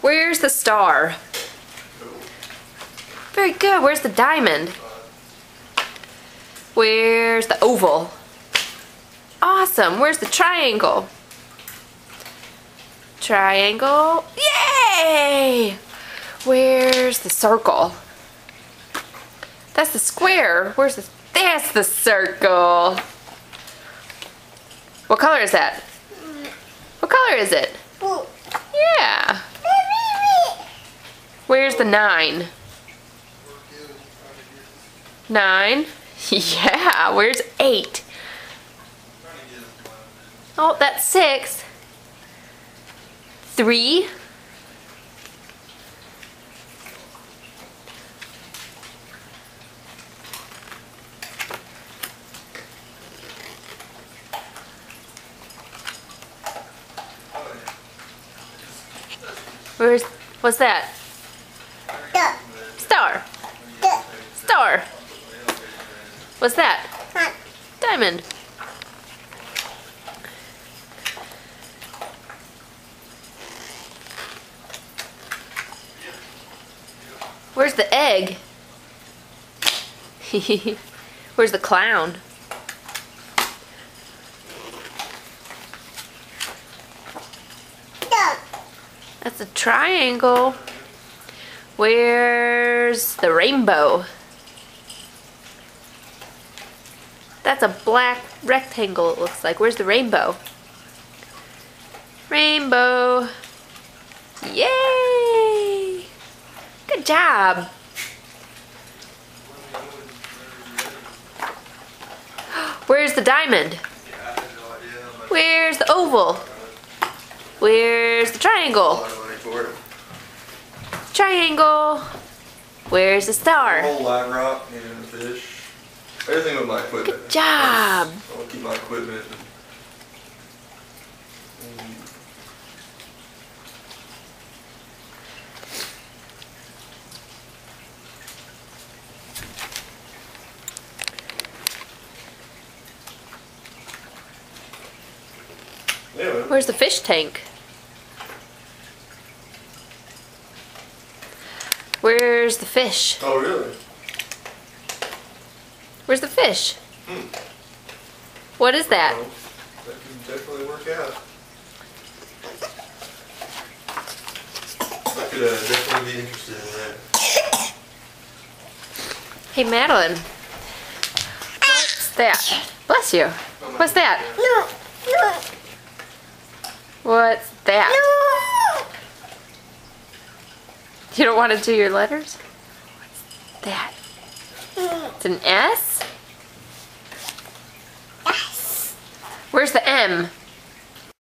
Where's the star? Very good. Where's the diamond? Where's the oval? Awesome. Where's the triangle? Triangle. Yay! Where's the circle? That's the square. Where's the... That's the circle. What color is that? What color is it? Yeah. Where's the 9? 9? Yeah. Where's 8? Oh, that's 6. 3. What's that? Star. Star. What's that? Diamond. Where's the egg? Where's the clown? That's a triangle. Where's the rainbow? That's a black rectangle, it looks like. Where's the rainbow? Rainbow. Yay! Good job. Where's the diamond? Where's the oval? Where's the triangle? Triangle. Where's the star? The whole live rock and the fish. Everything with my equipment. Good job. I want to keep my equipment. Anyway. Where's the fish tank? Where's the fish? Oh, really? Where's the fish? What is that? Well, that can definitely work out. I could definitely be interested in that. Hey, Madeline. What's that? Bless you. What's that? What's that? You don't want to do your letters? What's that? It's an S? Yes. Where's the M?